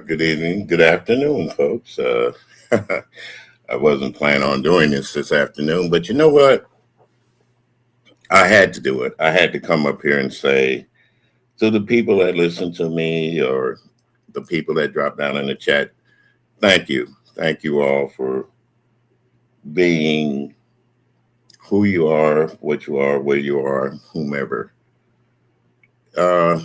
Good evening, good afternoon, folks. I wasn't planning on doing this afternoon, but you know what? I had to do it. I had to come up here and say to the people that listen to me or the people that drop down in the chat, thank you. Thank you all for being who you are, what you are, where you are, whomever. Uh,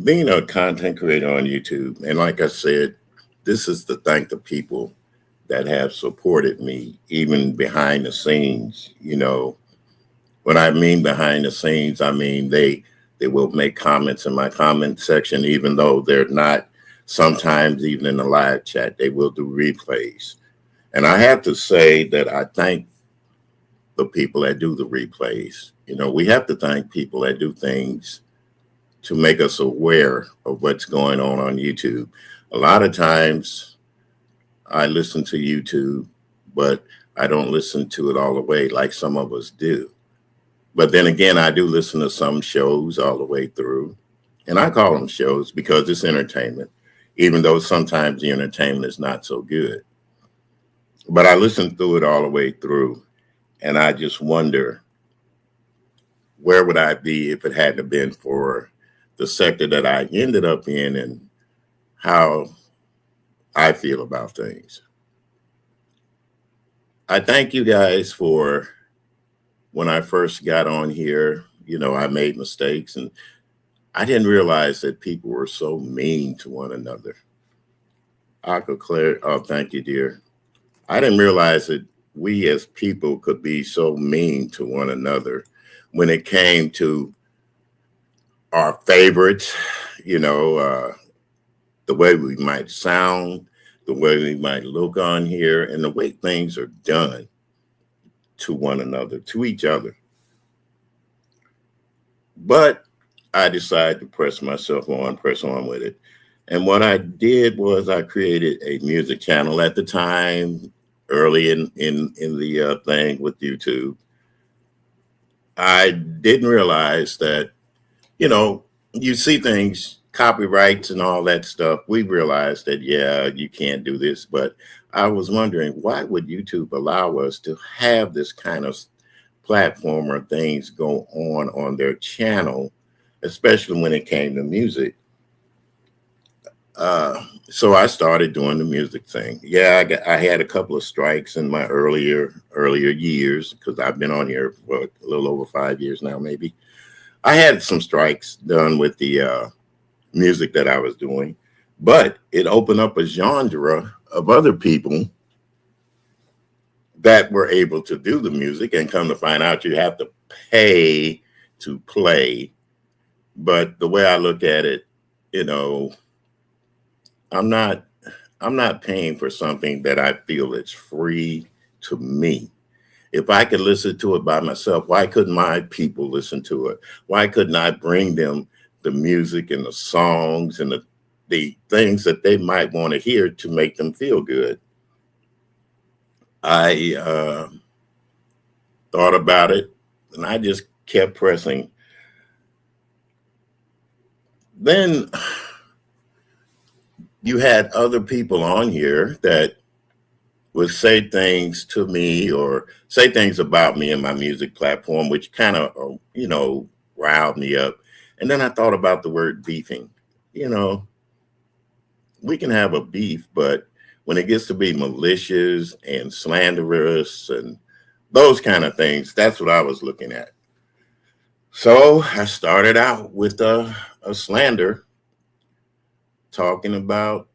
Being a content creator on YouTube, and like I said, this is to thank the people that have supported me, even behind the scenes. When I mean behind the scenes, I mean they will make comments in my comment section, even though they're not sometimes even in the live chat. They will do replays. And I have to say that I thank the people that do the replays. We have to thank people that do things to make us aware of what's going on YouTube. A lot of times I listen to YouTube, but I don't listen to it all the way like some of us do. But then again, I do listen to some shows all the way through. And I call them shows because it's entertainment, even though sometimes the entertainment is not so good. But I listen through it all the way through. And I just wonder, where would I be if it hadn't been for the sector that I ended up in and how I feel about things. I thank you guys for when I first got on here, I made mistakes and I didn't realize that people were so mean to one another. Aqua Claire, oh, thank you, dear. I didn't realize that we as people could be so mean to one another when it came to our favorites, the way we might sound, the way we might look on here, and the way things are done to one another, to each other. But I decided to press on with it. And what I did was I created a music channel at the time, early in the thing with YouTube. I didn't realize that, you see things, copyrights and all that stuff. We realized that, yeah, you can't do this. But I was wondering, why would YouTube allow us to have this kind of platform or things go on their channel, especially when it came to music? So I started doing the music thing. Yeah, I had a couple of strikes in my earlier years because I've been on here for a little over 5 years now, maybe. I had some strikes done with the music that I was doing, but it opened up a genre of other people that were able to do the music, and come to find out you have to pay to play But the way I look at it, you know, I'm not I'm not paying for something that I feel is free to me. If I could listen to it by myself, why couldn't my people listen to it? Why couldn't I bring them the music and the songs and the things that they might want to hear to make them feel good? I thought about it and I just kept pressing. Then you had other people on here that would say things to me or say things about me in my music platform, which kind of, riled me up. And then I thought about the word beefing. You know, we can have a beef, but when it gets to be malicious and slanderous and those kind of things, that's what I was looking at. So I started out with a slander talking about,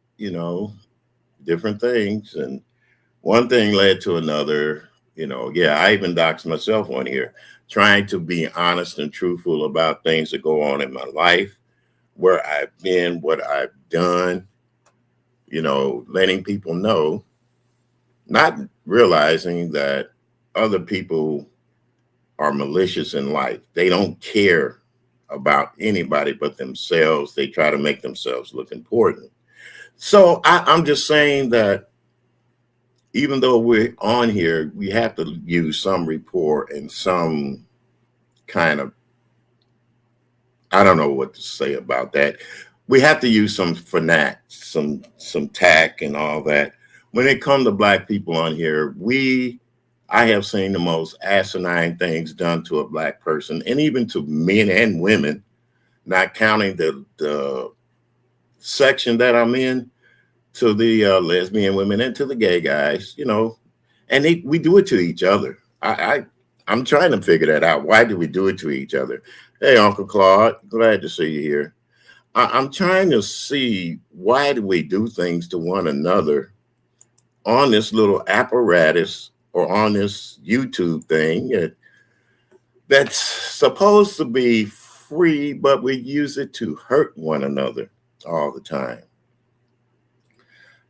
different things. And one thing led to another. Yeah, I even doxed myself on here, trying to be honest and truthful about things that go on in my life, where I've been, what I've done, letting people know, not realizing that other people are malicious in life. They don't care about anybody but themselves. They try to make themselves look important. So I'm just saying that even though we're on here, we have to use some rapport and some kind of, I don't know what to say about that. We have to use some finesse, some tact and all that. When it comes to black people on here, I have seen the most asinine things done to a black person, and even to men and women, not counting the section that I'm in, to the lesbian women and to the gay guys, and we do it to each other. I'm trying to figure that out. Why do we do it to each other? Hey, Uncle Claude, glad to see you here. I'm trying to see, why do we do things to one another on this little apparatus or on this YouTube thing that's supposed to be free, but we use it to hurt one another all the time.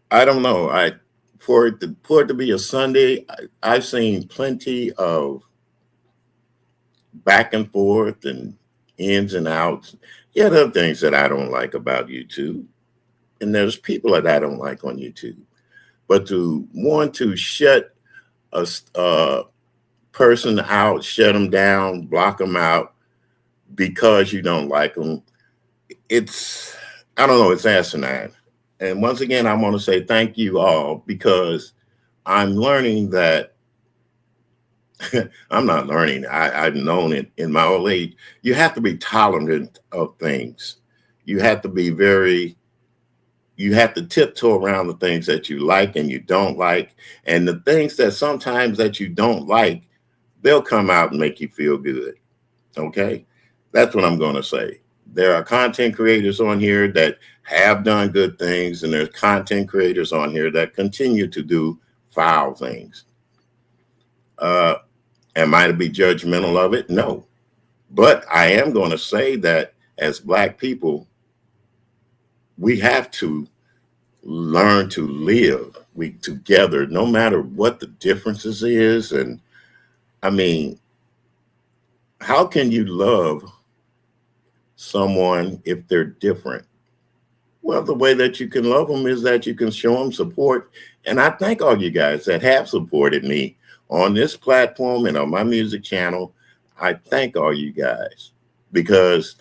I don't know. For it to be a Sunday, I've seen plenty of back and forth and ins and outs. Yeah, there are things that I don't like about YouTube, and there's people that I don't like on YouTube. But to want to shut a person out, shut them down, block them out because you don't like them, I don't know, it's asinine. And once again, I want to say thank you all, because I'm learning that I'm not learning. I've known it in my old age. You have to be tolerant of things. You have to be you have to tiptoe around the things that you like and you don't like. And the things that sometimes that you don't like, they'll come out and make you feel good. Okay? That's what I'm going to say. There are content creators on here that have done good things, and there's content creators on here that continue to do foul things. Am I to be judgmental of it? No. But I am going to say that as Black people, we have to learn to live together, no matter what the differences is. And I mean, how can you love someone if they're different? Well, the way that you can love them is that you can show them support. And I thank all you guys that have supported me on this platform and on my music channel. I thank all you guys, because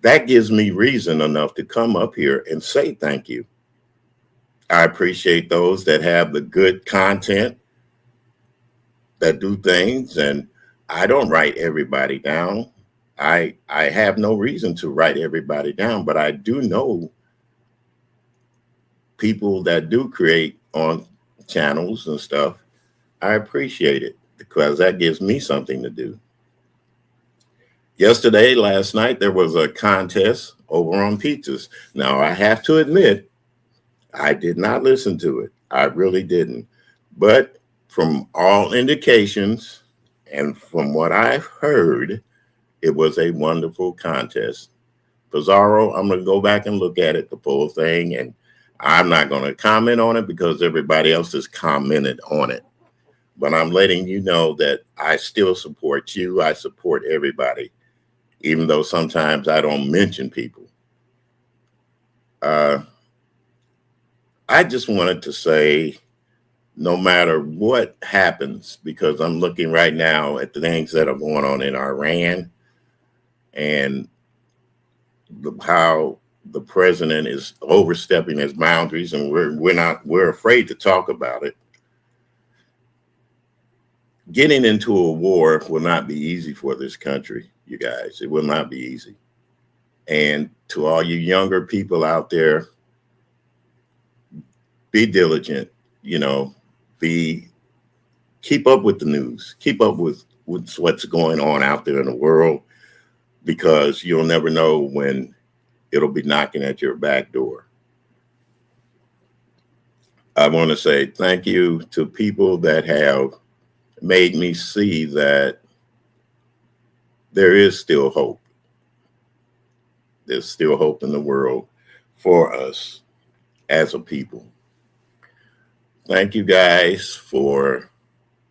that gives me reason enough to come up here and say thank you. I appreciate those that have the good content, that do things, and I don't write everybody down. I have no reason to write everybody down, but I do know people that do create on channels and stuff. I appreciate it, because that gives me something to do. Last night, there was a contest over on pizzas. Now, I have to admit, I did not listen to it. I really didn't. But from all indications and from what I've heard, it was a wonderful contest. Pizarro, I'm going to go back and look at it, the full thing, and I'm not going to comment on it because everybody else has commented on it. But I'm letting you know that I still support you. I support everybody, even though sometimes I don't mention people. I just wanted to say, no matter what happens, because I'm looking right now at the things that are going on in Iran and how the president is overstepping his boundaries, and we're afraid to talk about it. Getting into a war will not be easy for this country, you guys. It will not be easy. And to all you younger people out there, be diligent, keep up with the news, keep up with what's going on out there in the world, because you'll never know when it'll be knocking at your back door. I want to say thank you to people that have made me see that there is still hope. There's still hope in the world for us as a people. Thank you guys for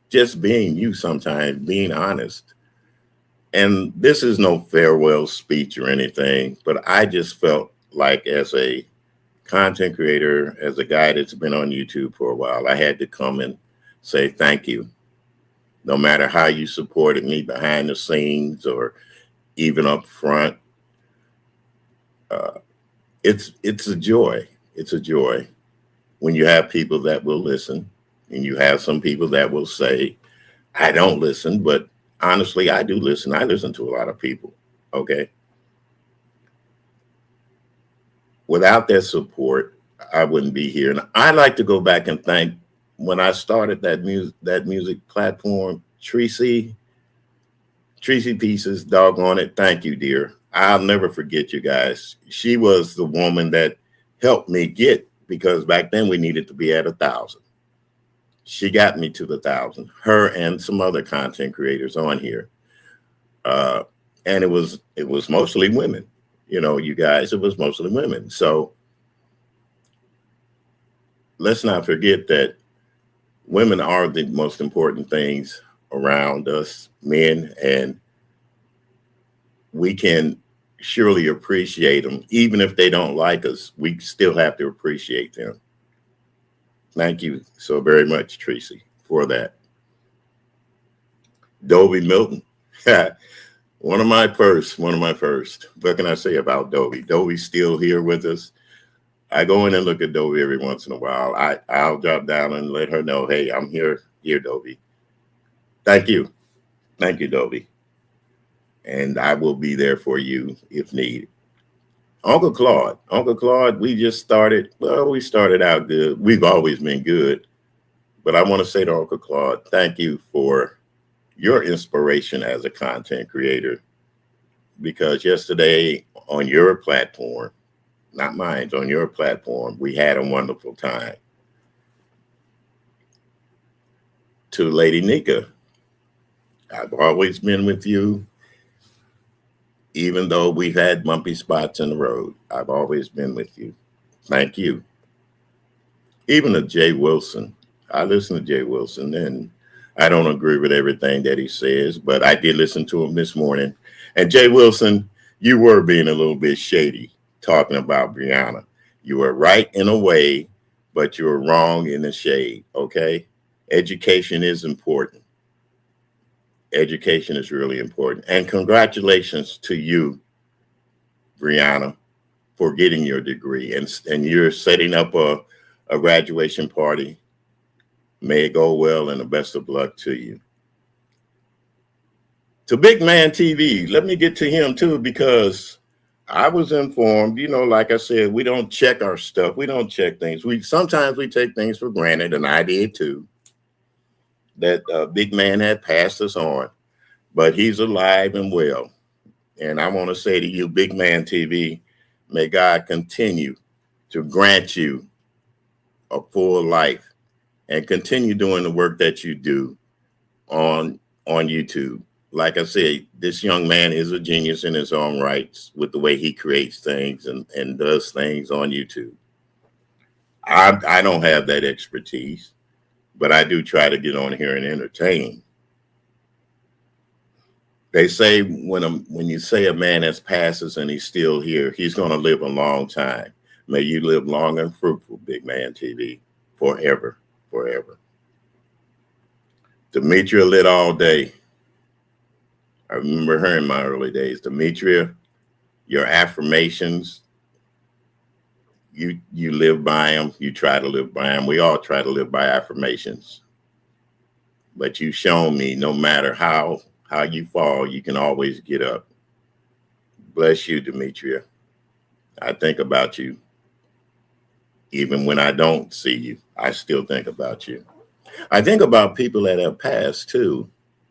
just being you sometimes, being honest. And this is no farewell speech or anything, but I just felt like, as a content creator, as a guy that's been on YouTube for a while, I had to come and say thank you. No matter how you supported me behind the scenes or even up front, it's a joy. It's a joy when you have people that will listen, and you have some people that will say, I don't listen, but honestly, I do listen. I listen to a lot of people. Okay. Without their support, I wouldn't be here. And I like to go back and thank, when I started that music platform, Tracy Pieces, doggone it. Thank you, dear. I'll never forget you guys. She was the woman that helped me get, because back then we needed to be at 1,000. She got me to the 1,000, her and some other content creators on here. And it was mostly women, you guys, it was mostly women. So let's not forget that women are the most important things around us men, and we can surely appreciate them. Even if they don't like us, we still have to appreciate them. Thank you so very much, Tracy, for that. Dobie Milton, one of my first. What can I say about Dobie? Dobie's still here with us. I go in and look at Dobie every once in a while. I'll drop down and let her know, hey, I'm here, Dobie. Thank you, Dobie. And I will be there for you if needed. Uncle Claude, we just started. Well, we started out good. We've always been good. But I want to say to Uncle Claude, thank you for your inspiration as a content creator. Because yesterday on your platform, not mine, on your platform, we had a wonderful time. To Lady Nika, I've always been with you. Even though we've had bumpy spots in the road, I've always been with you. Thank you. Even to Jay Wilson. I listen to Jay Wilson, and I don't agree with everything that he says, but I did listen to him this morning. And Jay Wilson, you were being a little bit shady talking about Brianna. You were right in a way, but you were wrong in the shade, okay? Education is important. Education is really important. And congratulations to you, Brianna, for getting your degree. And you're setting up a graduation party. May it go well, and the best of luck to you. To Big Man TV, let me get to him too, because I was informed, like I said, we don't check our stuff. We don't check things. Sometimes we take things for granted, and I did too, that Big Man had passed us on. But he's alive and well. And I want to say to you, Big Man TV, may God continue to grant you a full life and continue doing the work that you do on YouTube. like I said, this young man is a genius in his own rights with the way he creates things and does things on YouTube. I don't have that expertise, but I do try to get on here and entertain. They say when you say a man has passes and he's still here, he's going to live a long time. May you live long and fruitful, Big Man TV, forever, forever. Demetria lit all day. I remember her in my early days. Demetria, your affirmations, you live by them. You try to live by them. We all try to live by affirmations. But you've shown me no matter how you fall, you can always get up. Bless you, Demetria. I think about you. Even when I don't see you, I still think about you. I think about people that have passed too,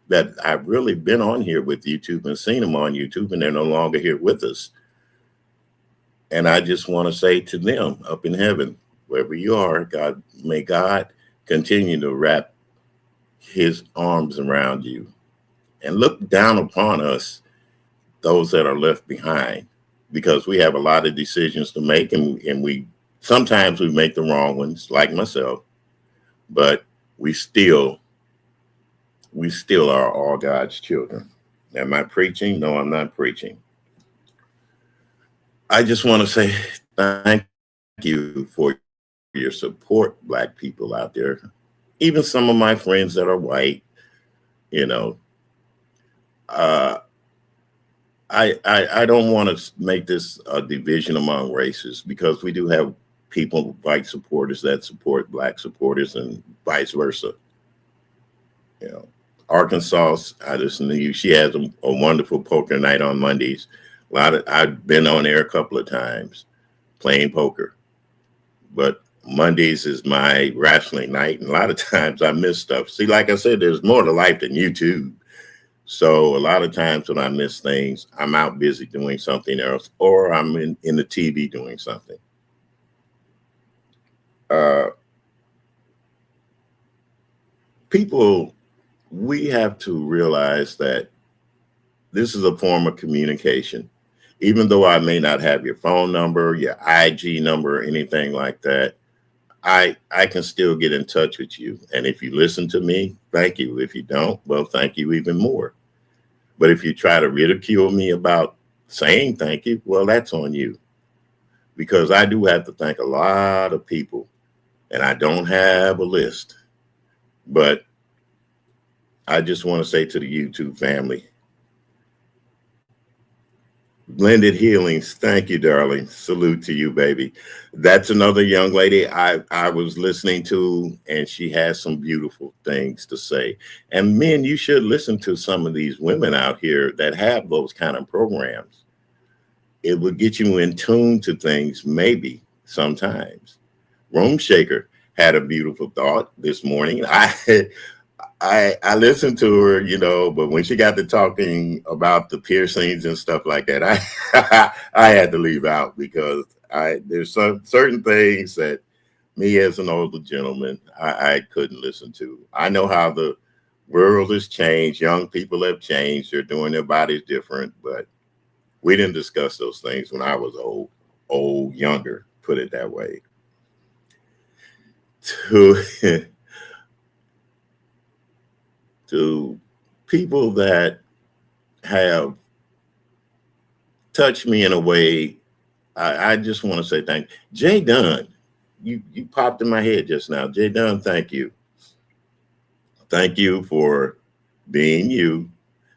that I've really been on here with YouTube and seen them on YouTube, and they're no longer here with us. And I just want to say to them up in heaven, wherever you are, God, may God continue to wrap his arms around you and look down upon us, those that are left behind, because we have a lot of decisions to make, and we sometimes we make the wrong ones, like myself, but we still are all God's children. Am I preaching? No, I'm not preaching. I just want to say thank you for your support, Black people out there. Even some of my friends that are white, you know, I don't want to make this a division among races, because we do have people, white supporters that support Black supporters and vice versa. You know, Arkansas, I just knew she has a wonderful poker night on Mondays. I've been on there a couple of times playing poker, but Mondays is my wrestling night, and a lot of times I miss stuff. See, like I said, there's more to life than YouTube. So a lot of times when I miss things, I'm out busy doing something else, or I'm in the TV doing something. People, we have to realize that this is a form of communication. Even though I may not have your phone number, your IG number, or anything like that, I can still get in touch with you. And if you listen to me, thank you. If you don't, well, thank you even more. But if you try to ridicule me about saying thank you, well, that's on you. Because I do have to thank a lot of people, and I don't have a list. But I just want to say to the YouTube family, Blended Healings, thank you, darling. Salute to you, baby. That's another young lady I was listening to, and she has some beautiful things to say. And men, you should listen to some of these women out here that have those kind of programs. It would get you in tune to things, maybe sometimes. Room Shaker had a beautiful thought this morning. I listened to her, you know, but when she got to talking about the piercings and stuff like that, I had to leave out, because there's some certain things that me as an older gentleman, I couldn't listen to. I know how the world has changed. Young people have changed. They're doing their bodies different, but we didn't discuss those things when I was younger, put it that way. To people that have touched me in a way, I just want to say thank you. Jay Dunn, you popped in my head just now. Jay Dunn, thank you. Thank you for being you,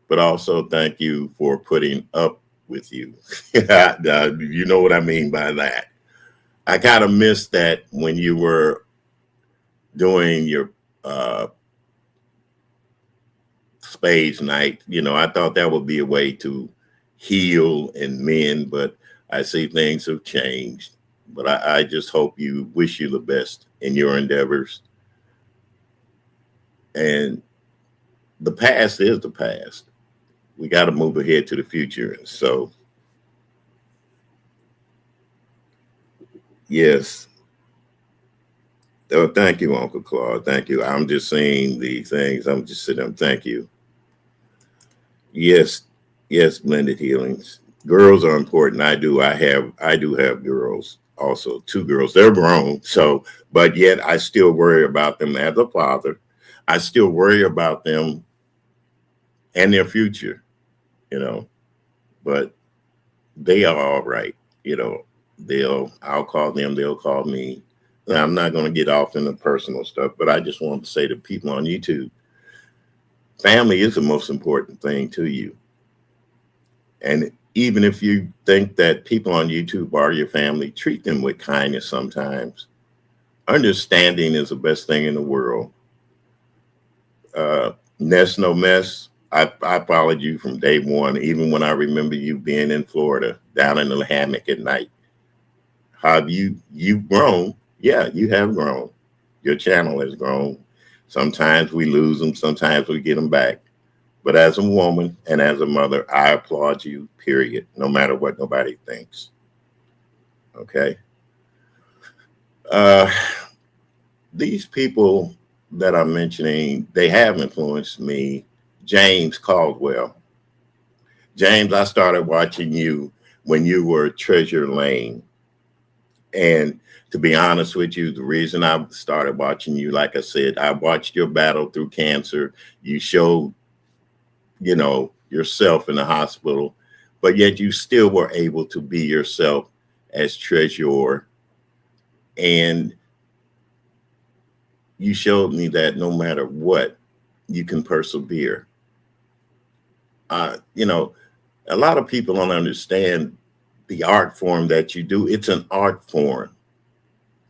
but also thank you for putting up with you. You know what I mean by that. I kind of missed that when you were doing your spades night. You know, I thought that would be a way to heal in men, but I see things have changed. But I just hope wish you the best in your endeavors. And the past is the past. We got to move ahead to the future. So, yes. Oh, thank you, Uncle Claude. Thank you. I'm just seeing the things. I'm just sitting there. Thank you. Yes, yes, blended healings. Girls are important. I do have girls also, two girls. They're grown, so but yet I still worry about them as a father. I still worry about them and their future, you know. But they are all right, you know. I'll call them, they'll call me. Now, I'm not going to get off into personal stuff, but I just want to say to people on YouTube, family is the most important thing to you. And even if you think that people on YouTube are your family, treat them with kindness sometimes. Understanding is the best thing in the world. Nest no mess. I followed you from day one, even when I remember you being in Florida, down in the hammock at night. Have you've grown? Yeah, you have grown. Your channel has grown. Sometimes we lose them, sometimes we get them back. But as a woman and as a mother, I applaud you, period, no matter what nobody thinks. Okay. Uh, these people that I'm mentioning, they have influenced me. James Caldwell. James, I started watching you when you were Treasure Lane. And to be honest with you, the reason I started watching you, like I said, I watched your battle through cancer. You showed, yourself in the hospital, but yet you still were able to be yourself as Treasure. And you showed me that no matter what, you can persevere. You know, a lot of people don't understand the art form that you do. It's an art form.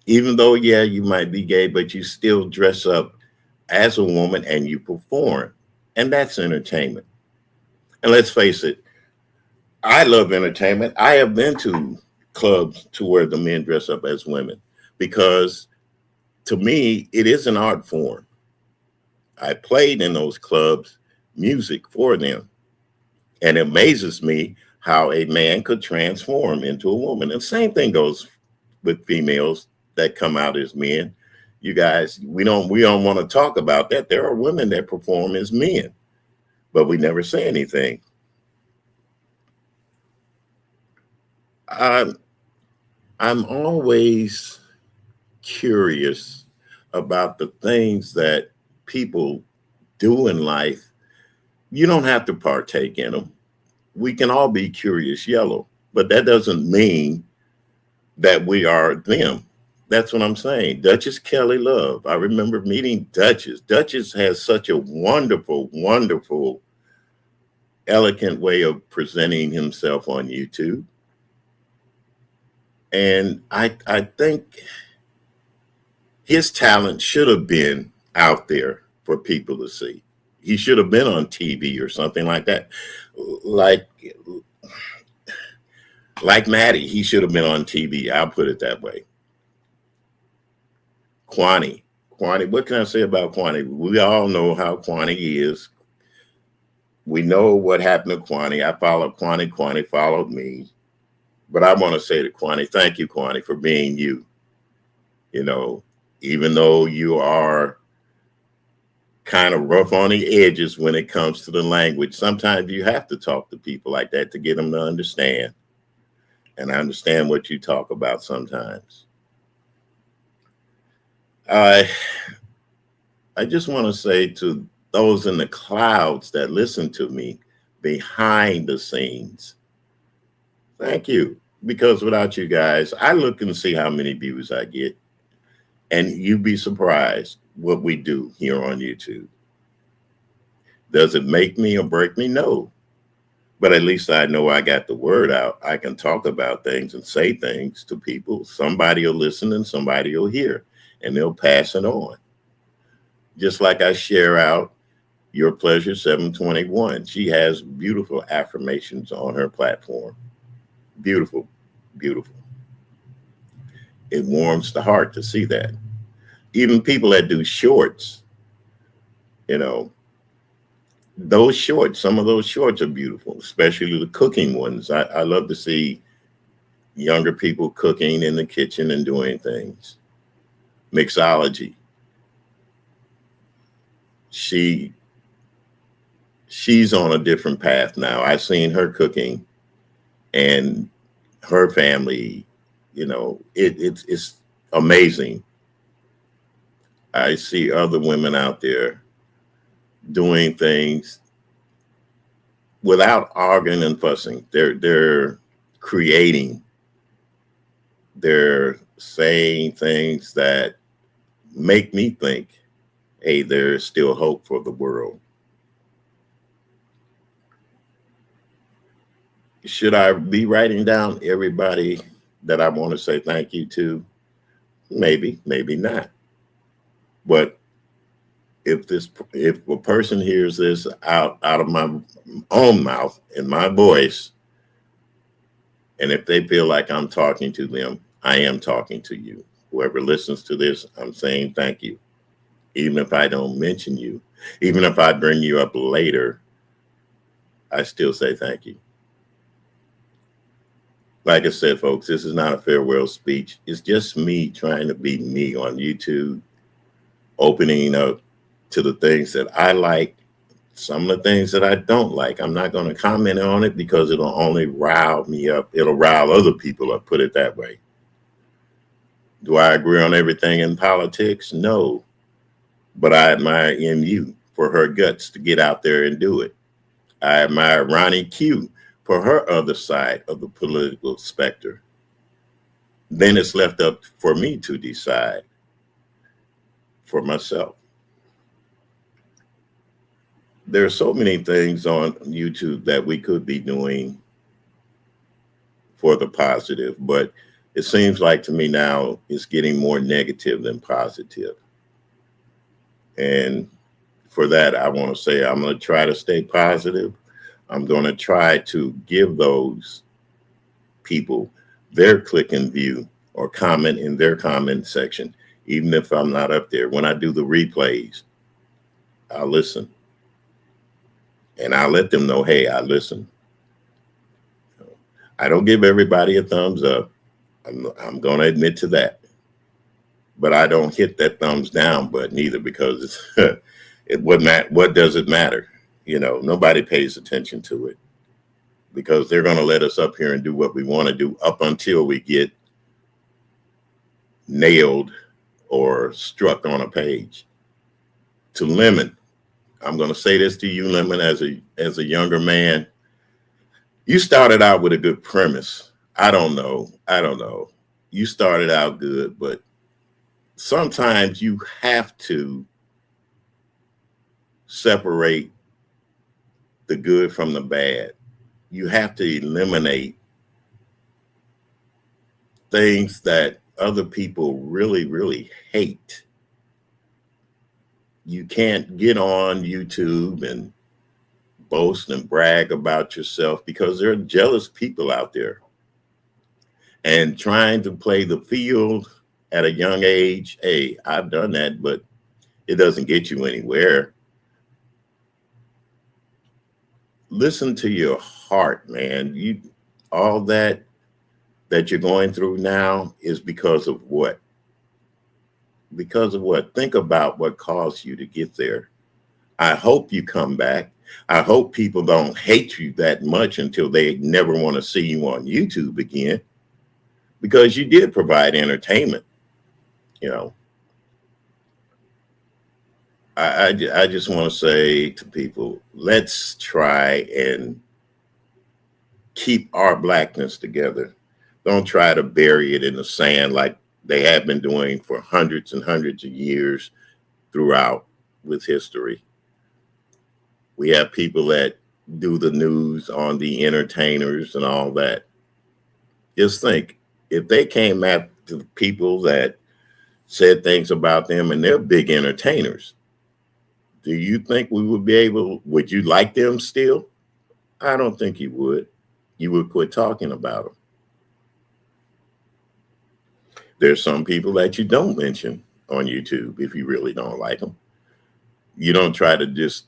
Even though, yeah, you might be gay, but you still dress up as a woman and you perform. And that's entertainment. And let's face it, I love entertainment. I have been to clubs to where the men dress up as women because to me, it is an art form. I played in those clubs music for them. And it amazes me how a man could transform into a woman. And the same thing goes with females that come out as men. You guys, we don't want to talk about that. There are women that perform as men, but we never say anything. I'm I'm always curious about the things that people do in life. You don't have to partake in them. We can all be curious yellow, but that doesn't mean that we are them. That's what I'm saying. Duchess Kelly Love. I remember meeting Duchess. Duchess has such a wonderful, wonderful, elegant way of presenting himself on YouTube. And I think his talent should have been out there for people to see. He should have been on TV or something like that. Like like Maddie, he should have been on TV. I'll put it that way. Kwani. Kwani, what can I say about Kwani? We all know how Kwani is. We know what happened to Kwani. I followed Kwani. Kwani followed me. But I want to say to Kwani, thank you, Kwani, for being you. You know, even though you are kind of rough on the edges when it comes to the language, sometimes you have to talk to people like that to get them to understand. And I understand what you talk about sometimes. I I just want to say to those in the clouds that listen to me behind the scenes, thank you. Because without you guys, I look and see how many views I get. And you'd be surprised what we do here on YouTube. Does it make me or break me? No. But at least I know I got the word out. I can talk about things and say things to people. Somebody will listen and somebody will hear, and they'll pass it on. Just like I share out Your Pleasure 721. She has beautiful affirmations on her platform. Beautiful, beautiful. It warms the heart to see that. Even people that do shorts, you know, those shorts, some of those shorts are beautiful, especially the cooking ones. I love to see younger people cooking in the kitchen and doing things. Mixology. She she's on a different path now. I've seen her cooking and her family, it's amazing. I see other women out there doing things without arguing and fussing. They're creating, they're saying things that make me think, hey, there's still hope for the world. Should I be writing down everybody that I want to say thank you to? Maybe, maybe not. But if a person hears this out of my own mouth and my voice, and if they feel like I'm talking to them, I am talking to you. Whoever listens to this, I'm saying thank you. Even if I don't mention you, even if I bring you up later, I still say thank you. Like I said, folks, this is not a farewell speech. It's just me trying to be me on YouTube, opening up to the things that I like, some of the things that I don't like. I'm not going to comment on it because it'll only rile me up. It'll rile other people up, put it that way. Do I agree on everything in politics? No. But I admire MU for her guts to get out there and do it. I admire Ronnie Q for her other side of the political spectrum. Then it's left up for me to decide for myself. There are so many things on YouTube that we could be doing for the positive, but it seems like to me now it's getting more negative than positive. And for that, I want to say I'm going to try to stay positive. I'm going to try to give those people their click and view or comment in their comment section, even if I'm not up there. When I do the replays, I'll listen. And I'll let them know, hey, I listen. I don't give everybody a thumbs up. I'm going to admit to that. But I don't hit that thumbs down button either, because what does it matter? Nobody pays attention to it, because they're going to let us up here and do what we want to do up until we get nailed or struck on a page. To Lemon, I'm going to say this to you, Lemon, as a younger man. You started out with a good premise. I don't know. You started out good, but sometimes you have to separate the good from the bad. You have to eliminate things that other people really, really hate. You can't get on YouTube and boast and brag about yourself, because there are jealous people out there. And trying to play the field at a young age, hey, I've done that, but it doesn't get you anywhere. Listen to your heart, man. All that you're going through now is because of what? Because of what? Think about what caused you to get there. I hope you come back. I hope people don't hate you that much until they never want to see you on YouTube again, because you did provide entertainment. I just want to say to people, let's try and keep our blackness together. Don't try to bury it in the sand like they have been doing for hundreds and hundreds of years throughout with history. We have people that do the news on the entertainers and all that. Just think, if they came at the people that said things about them, and they're big entertainers, do you think would you like them still? I don't think you would. You would quit talking about them. There's some people that you don't mention on YouTube if you really don't like them. You don't try to just,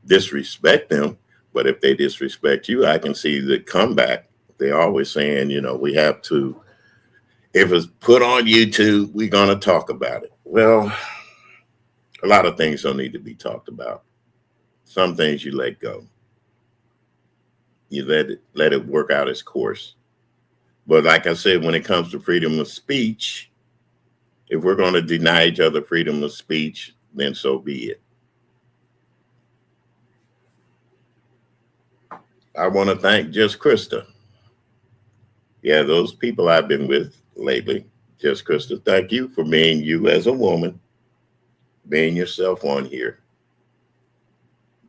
disrespect them. But if they disrespect you, I can see the comeback. They're always saying, we have to, if it's put on YouTube, we're going to talk about it. Well, a lot of things don't need to be talked about. Some things you let go. You let it work out its course. But like I said, when it comes to freedom of speech, if we're going to deny each other freedom of speech, then so be it. I want to thank Just Krista. Yeah, those people I've been with lately. Just Krista, thank you for being you as a woman, being yourself on here.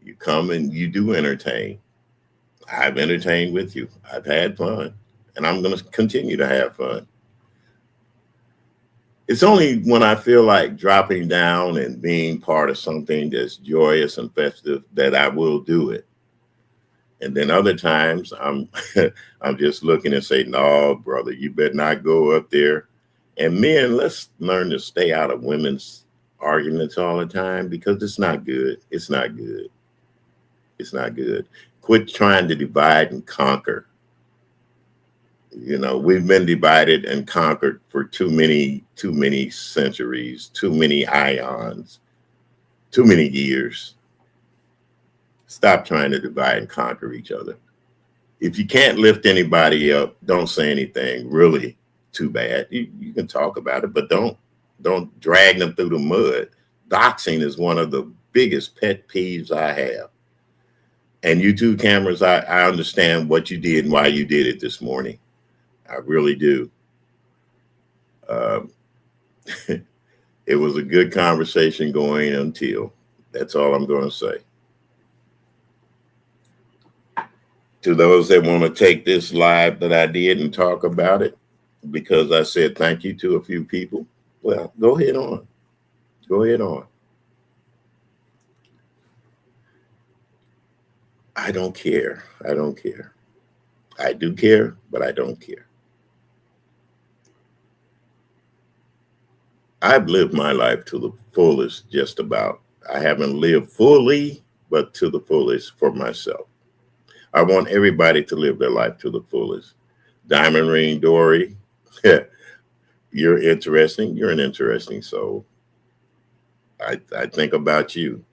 You come and you do entertain. I've entertained with you. I've had fun, and I'm going to continue to have fun. It's only when I feel like dropping down and being part of something that's joyous and festive that I will do it. And then other times I'm I'm just looking and say, no, brother, you better not go up there. And men, let's learn to stay out of women's arguments all the time, because it's not good. It's not good. It's not good. Quit trying to divide and conquer. You know, we've been divided and conquered for too many centuries, too many ions, too many years. Stop trying to divide and conquer each other. If you can't lift anybody up, don't say anything really too bad. You can talk about it, but don't drag them through the mud. Doxing is one of the biggest pet peeves I have. And YouTube cameras, I understand what you did and why you did it this morning. I really do. It was a good conversation going until. That's all I'm going to say. To those that want to take this live that I did and talk about it, because I said thank you to a few people, well, go ahead on. Go ahead on. I don't care. I don't care. I do care, but I don't care. I've lived my life to the fullest, just about. I haven't lived fully, but to the fullest for myself. I want everybody to live their life to the fullest. Diamond Ring Dory, you're interesting. You're an interesting soul. I think about you.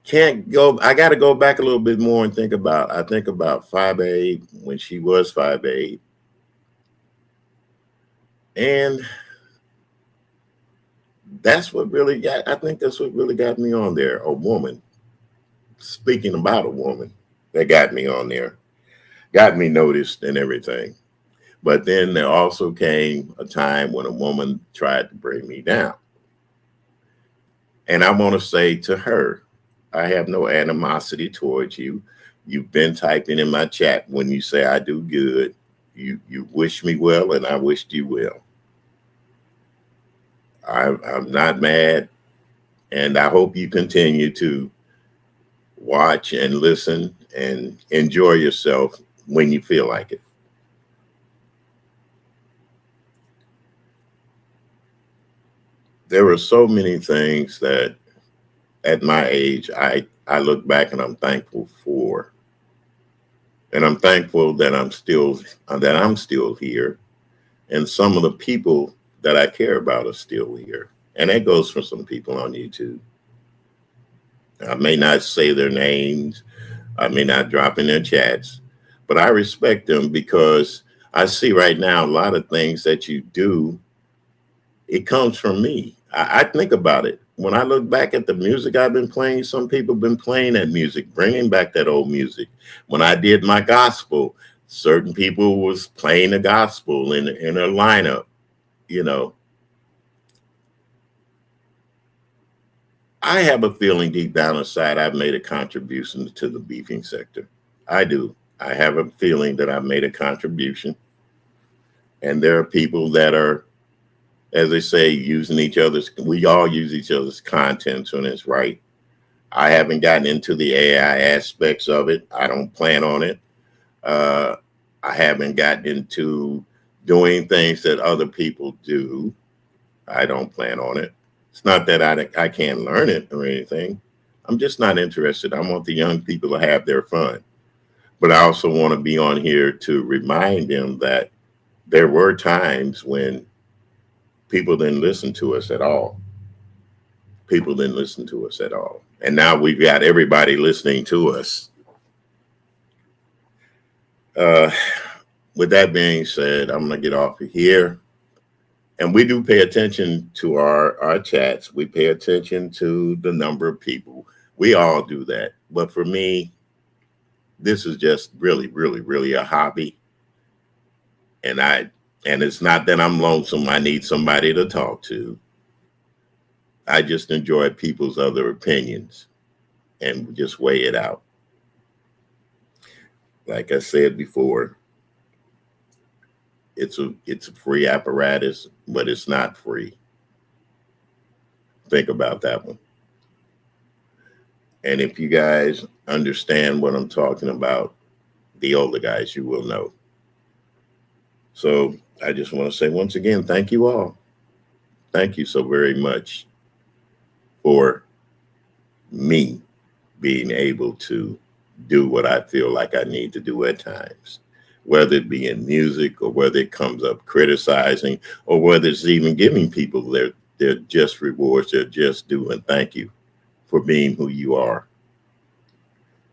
Can't go. I got to go back a little bit more and think about. I think about 5'8" when she was 5'8", and that's what really got. I think that's what really got me on there. A woman. Speaking about a woman, that got me on there, got me noticed and everything. But then there also came a time when a woman tried to bring me down. And I want to say to her, I have no animosity towards you. You've been typing in my chat when you say I do good. You wish me well, and I wished you well. I'm not mad, and I hope you continue to watch and listen and enjoy yourself when you feel like it. There were so many things that at my age I look back and I'm thankful for. And I'm thankful that I'm still here. And some of the people that I care about are still here. And that goes for some people on YouTube. I may not say their names. I may not drop in their chats, but I respect them because I see right now a lot of things that you do, it comes from me. I think about it. When I look back at the music I've been playing, some people have been playing that music, bringing back that old music. When I did my gospel, certain people was playing the gospel in their lineup, you know. I have a feeling deep down inside I've made a contribution to the beefing sector. I do. I have a feeling that I've made a contribution. And there are people that are, as they say, using each other's, we all use each other's content when it's right. I haven't gotten into the AI aspects of it. I don't plan on it. I haven't gotten into doing things that other people do. I don't plan on it. It's not that I can't learn it or anything. I'm just not interested. I want the young people to have their fun. But I also want to be on here to remind them that there were times when people didn't listen to us at all. people didn't listen to us at all. And now we've got everybody listening to us. With that being said, I'm going to get off of here. And we do pay attention to our chats. We pay attention to the number of people. We all do that. But for me, this is just really, really, really a hobby. And it's not that I'm lonesome. I need somebody to talk to. I just enjoy people's other opinions and just weigh it out. Like I said before, it's a free apparatus, but it's not free. Think about that one. And if you guys understand what I'm talking about, the older guys, you will know. So I just want to say once again, thank you all. Thank you so very much for me being able to do what I feel like I need to do at times, whether it be in music or whether it comes up criticizing or whether it's even giving people their just rewards, their just due. And thank you for being who you are.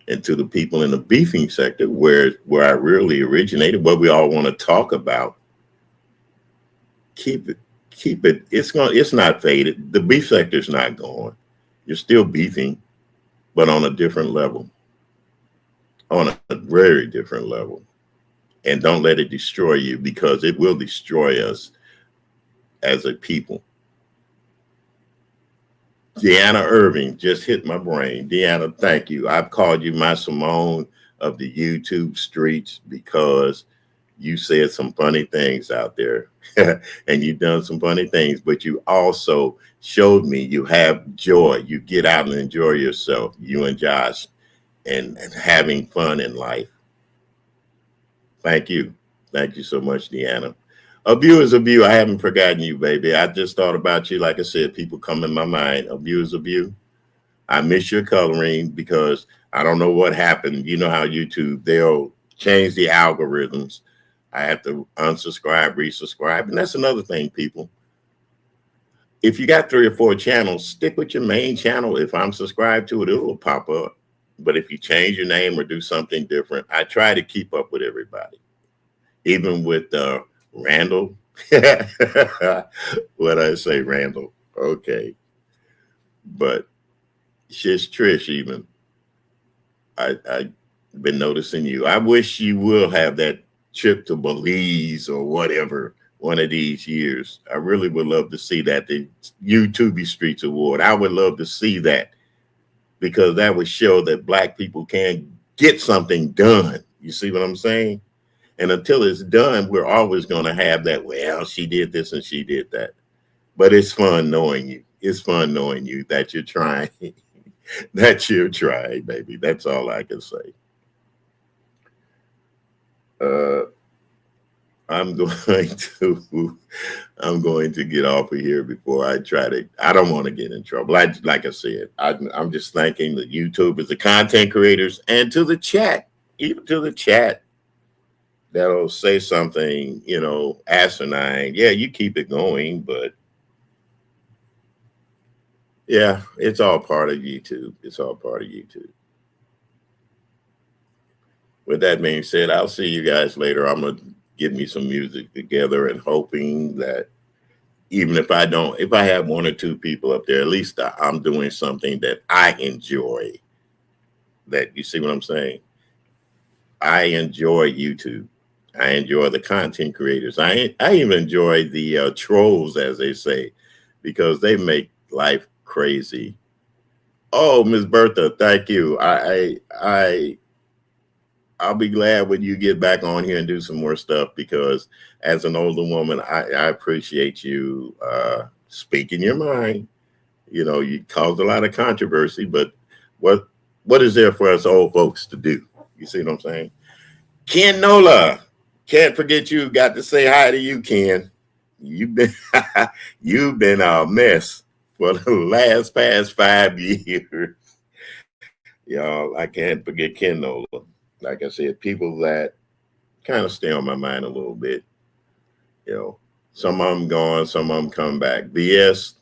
And to the people in the beefing sector where I really originated, what we all want to talk about, keep it. It's not faded. The beef sector is not gone. You're still beefing, but on a different level, on a very different level. And don't let it destroy you, because it will destroy us as a people. Deanna Irving just hit my brain. Deanna, thank you. I've called you my Simone of the YouTube streets because you said some funny things out there and you've done some funny things, but you also showed me you have joy. You get out and enjoy yourself, you and Josh, and having fun in life. Thank you. Thank you so much, Deanna. A view is a view. I haven't forgotten you, baby. I just thought about you. Like I said, people come in my mind. A view is a view. I miss your coloring because I don't know what happened. You know how YouTube, they'll change the algorithms. I have to unsubscribe, resubscribe. And that's another thing, people. If you got 3 or 4 channels, stick with your main channel. If I'm subscribed to it, it will pop up. But if you change your name or do something different, I try to keep up with everybody. Even with Randall. What I say, Randall? Okay. But Shish Trish, even. I've been noticing you. I wish you will have that trip to Belize or whatever one of these years. I really would love to see that, the YouTube Streets Award. I would love to see that, because that would show that Black people can get something done. You see what I'm saying? And until it's done, we're always going to have that, well, she did this and she did that. But it's fun knowing you. It's fun knowing you that you're trying, that you're trying, baby. That's all I can say. I'm going to get off of here before I I don't want to get in trouble. Like I said, I'm just thanking the YouTubers, the content creators, and to the chat, even to the chat that'll say something, asinine. Yeah, you keep it going, but yeah, it's all part of YouTube. It's all part of YouTube. With that being said, I'll see you guys later. I'm going to get me some music together and hoping that even if I have 1 or 2 people up there, at least I'm doing something that I enjoy. That, you see what I'm saying? I enjoy YouTube. I enjoy the content creators. I even enjoy the trolls, as they say, because they make life crazy. Oh, Miss Bertha, thank you. I'll be glad when you get back on here and do some more stuff, because as an older woman, I appreciate you speaking your mind. You caused a lot of controversy, but what is there for us old folks to do? You see what I'm saying? Ken Nola, can't forget you. Got to say hi to you, Ken. You've been a mess for the past 5 years. Y'all, I can't forget Ken Nola. Like I said, people that kind of stay on my mind a little bit. Some of them gone, some of them come back. BS,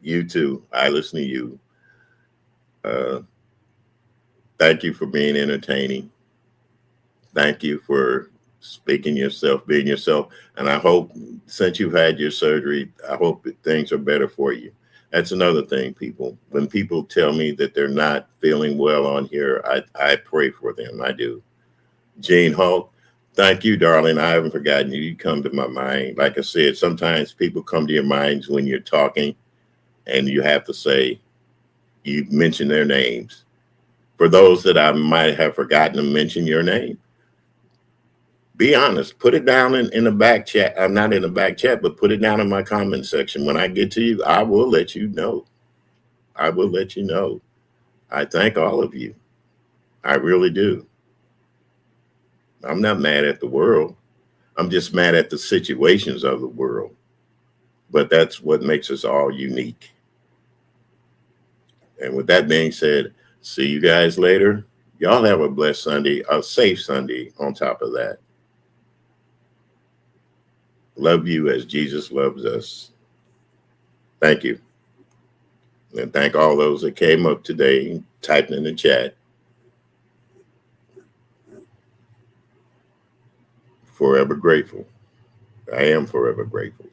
You too. I listen to you. Uh, Thank you for being entertaining. Thank you for speaking yourself, being yourself. And I hope since you've had your surgery, I hope that things are better for you. That's another thing, people. When people tell me that they're not feeling well on here, I pray for them. I do. Gene Hulk, thank you, darling. I haven't forgotten you. You come to my mind. Like I said, sometimes people come to your minds when you're talking and you have to say, you mention their names. For those that I might have forgotten to mention your name, be honest. Put it down in the back chat. I'm not in the back chat, but put it down in my comment section. When I get to you, I will let you know. I will let you know. I thank all of you. I really do. I'm not mad at the world. I'm just mad at the situations of the world. But that's what makes us all unique. And with that being said, see you guys later. Y'all have a blessed Sunday, a safe Sunday on top of that. Love you as Jesus loves us. Thank you. And thank all those that came up today, typing in the chat. Forever grateful. I am forever grateful.